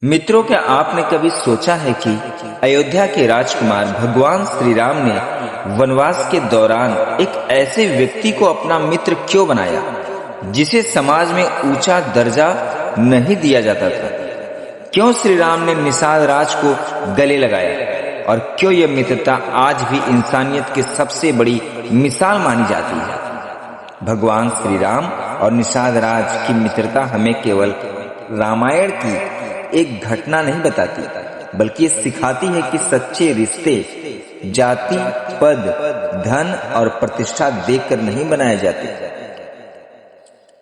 मित्रों, क्या आपने कभी सोचा है कि अयोध्या के राजकुमार भगवान श्री राम ने वनवास के दौरान एक ऐसे व्यक्ति को अपना मित्र क्यों बनाया जिसे समाज में ऊंचा दर्जा नहीं दिया जाता था? क्यों श्री राम ने निषाद राज को गले लगाया और क्यों यह मित्रता आज भी इंसानियत की सबसे बड़ी मिसाल मानी जाती है? भगवान श्री राम और निषाद राज की मित्रता हमें केवल रामायण की एक घटना नहीं बताती, बल्कि ये सिखाती है कि सच्चे रिश्ते जाति, पद, धन और प्रतिष्ठा देखकर नहीं बनाए जाते।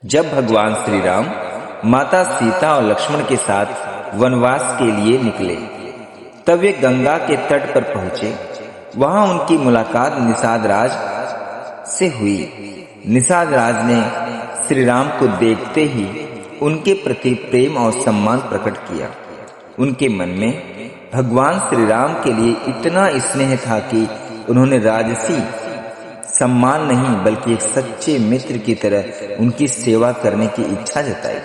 जब भगवान श्री राम माता सीता और लक्ष्मण के साथ वनवास के लिए निकले, तब वे गंगा के तट पर पहुंचे। वहां उनकी मुलाकात निषाद राज से हुई। निषाद राज ने श्री राम को देखते ही उनके प्रति प्रेम और सम्मान प्रकट किया। उनके मन में भगवान श्री राम के लिए इतना स्नेह था कि उन्होंने राजसी सम्मान नहीं बल्कि एक सच्चे मित्र की तरह उनकी सेवा करने की इच्छा जताई।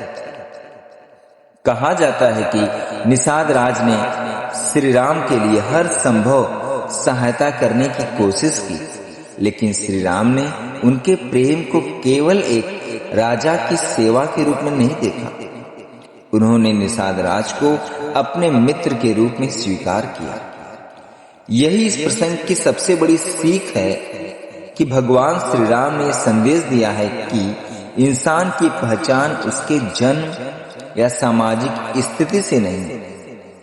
कहा जाता है कि निषाद राज ने श्री राम के लिए हर संभव सहायता करने की कोशिश की, लेकिन श्री राम ने उनके प्रेम को केवल एक राजा की सेवा के रूप में नहीं देखा। उन्होंने निषाद राज को अपने मित्र के रूप में स्वीकार किया। यही इस प्रसंग की सबसे बड़ी सीख है कि भगवान श्री राम ने संदेश दिया है कि इंसान की पहचान उसके जन्म या सामाजिक स्थिति से नहीं,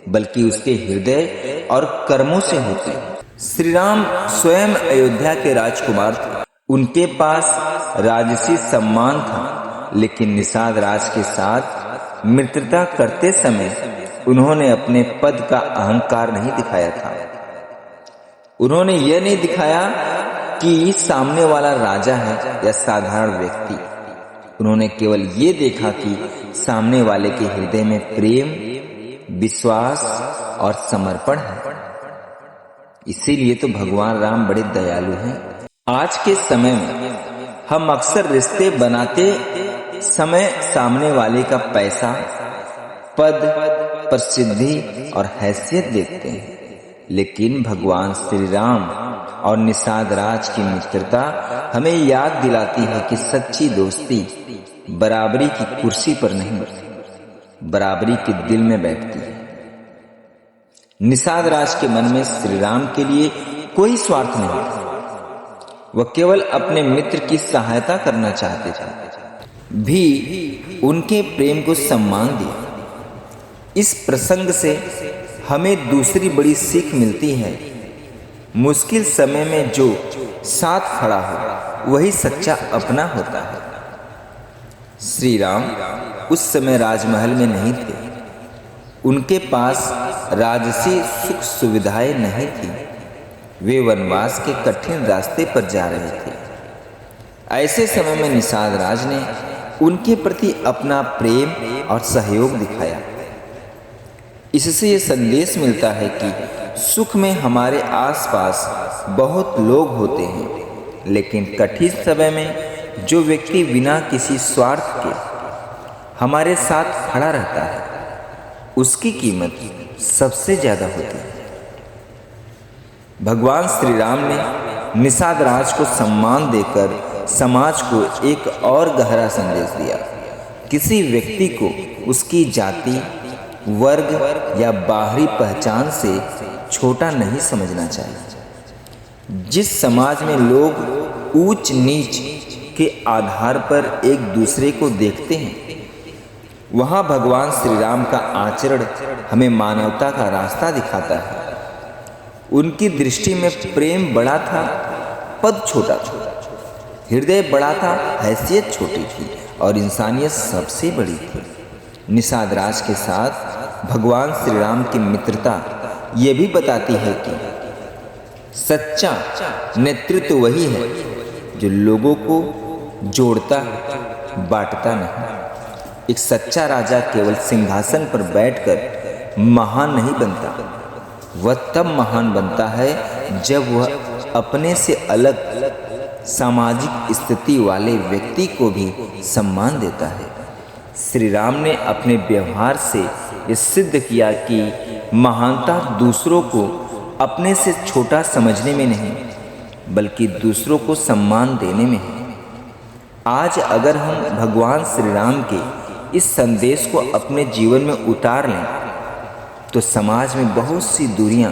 बल्कि उसके हृदय और कर्मों से होती है। श्री राम स्वयं अयोध्या के राजकुमार थे। उनके पास राजसी सम्मान था, लेकिन निषाद राज के साथ मित्रता करते समय उन्होंने अपने पद का अहंकार नहीं दिखाया था। उन्होंने यह नहीं दिखाया कि सामने वाला राजा है या साधारण व्यक्ति। उन्होंने केवल ये देखा कि सामने वाले के हृदय में प्रेम, विश्वास और समर्पण है। इसीलिए तो भगवान राम बड़े दयालु हैं। आज के समय में हम अक्सर रिश्ते बनाते समय सामने वाले का पैसा, पद, प्रसिद्धि और हैसियत देखते हैं, लेकिन भगवान श्री राम और निषाद राज की मित्रता हमें याद दिलाती है कि सच्ची दोस्ती बराबरी की कुर्सी पर नहीं, बराबरी के दिल में बैठती है। निषाद राज के मन में श्री राम के लिए कोई स्वार्थ नहीं था। वह केवल अपने मित्र की सहायता करना चाहते थे, भी उनके प्रेम को सम्मान दिया। इस प्रसंग से हमें दूसरी बड़ी सीख मिलती है, मुश्किल समय में जो साथ खड़ा हो वही सच्चा अपना होता है। श्री राम उस समय राजमहल में नहीं थे। उनके पास राजसी सुख सुविधाएं नहीं थी। वे वनवास के कठिन रास्ते पर जा रहे थे। ऐसे समय में निषाद राज ने उनके प्रति अपना प्रेम और सहयोग दिखाया। इससे ये संदेश मिलता है कि सुख में हमारे आसपास बहुत लोग होते हैं, लेकिन कठिन समय में जो व्यक्ति बिना किसी स्वार्थ के हमारे साथ खड़ा रहता है, उसकी कीमत सबसे ज्यादा होती है। भगवान श्री राम ने निषाद राज को सम्मान देकर समाज को एक और गहरा संदेश दिया। किसी व्यक्ति को उसकी जाति, वर्ग या बाहरी पहचान से छोटा नहीं समझना चाहिए। जिस समाज में लोग ऊंच नीच के आधार पर एक दूसरे को देखते हैं, वहां भगवान श्री राम का आचरण हमें मानवता का रास्ता दिखाता है। उनकी दृष्टि में प्रेम बड़ा था, पद छोटा था, हृदय बड़ा था, हैसियत छोटी थी और इंसानियत सबसे बड़ी थी। निषाद राज के साथ भगवान श्री राम की मित्रता ये भी बताती है कि सच्चा नेतृत्व वही है जो लोगों को जोड़ता, बांटता नहीं। एक सच्चा राजा केवल सिंहासन पर बैठकर महान नहीं बनता, वह तब महान बनता है जब वह अपने से अलग सामाजिक स्थिति वाले व्यक्ति को भी सम्मान देता है। श्री राम ने अपने व्यवहार से ये सिद्ध किया कि महानता दूसरों को अपने से छोटा समझने में नहीं, बल्कि दूसरों को सम्मान देने में है। आज अगर हम भगवान श्री राम के इस संदेश को अपने जीवन में उतार लें तो समाज में बहुत सी दूरियां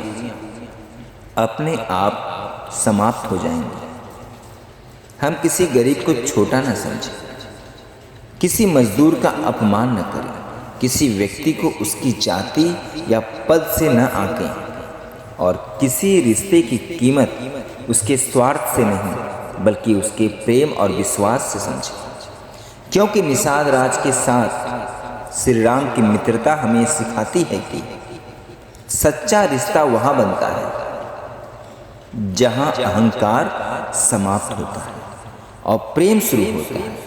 अपने आप समाप्त हो जाएंगी। हम किसी गरीब को छोटा न समझें, किसी मजदूर का अपमान न करें, किसी व्यक्ति को उसकी जाति या पद से न आंकें और किसी रिश्ते की कीमत उसके स्वार्थ से नहीं, बल्कि उसके प्रेम और विश्वास से समझें। क्योंकि निषाद राज के साथ श्री राम की मित्रता हमें सिखाती है कि सच्चा रिश्ता वहाँ बनता है जहाँ अहंकार समाप्त होता है और प्रेम शुरू होता है।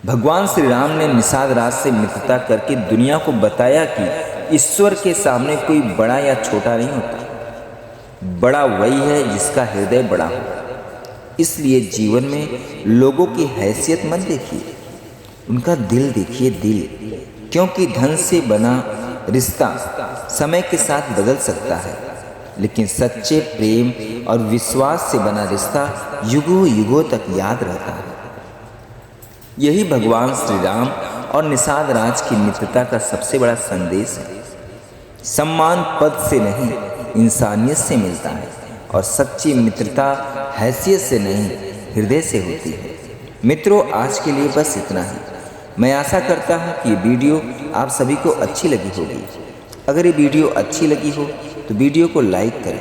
भगवान श्री राम ने निषाद राज से मित्रता करके दुनिया को बताया कि ईश्वर के सामने कोई बड़ा या छोटा नहीं होता, बड़ा वही है जिसका हृदय बड़ा हो। इसलिए जीवन में लोगों की हैसियत मत देखिए, उनका दिल देखिए, दिल। क्योंकि धन से बना रिश्ता समय के साथ बदल सकता है, लेकिन सच्चे प्रेम और विश्वास से बना रिश्ता युगों युगों तक याद रहता है। यही भगवान श्री राम और निषाद राज की मित्रता का सबसे बड़ा संदेश है। सम्मान पद से नहीं, इंसानियत से मिलता है और सच्ची मित्रता हैसियत से नहीं, हृदय से होती है। मित्रों, आज के लिए बस इतना ही। मैं आशा करता हूँ कि ये वीडियो आप सभी को अच्छी लगी होगी। अगर ये वीडियो अच्छी लगी हो तो वीडियो को लाइक करें।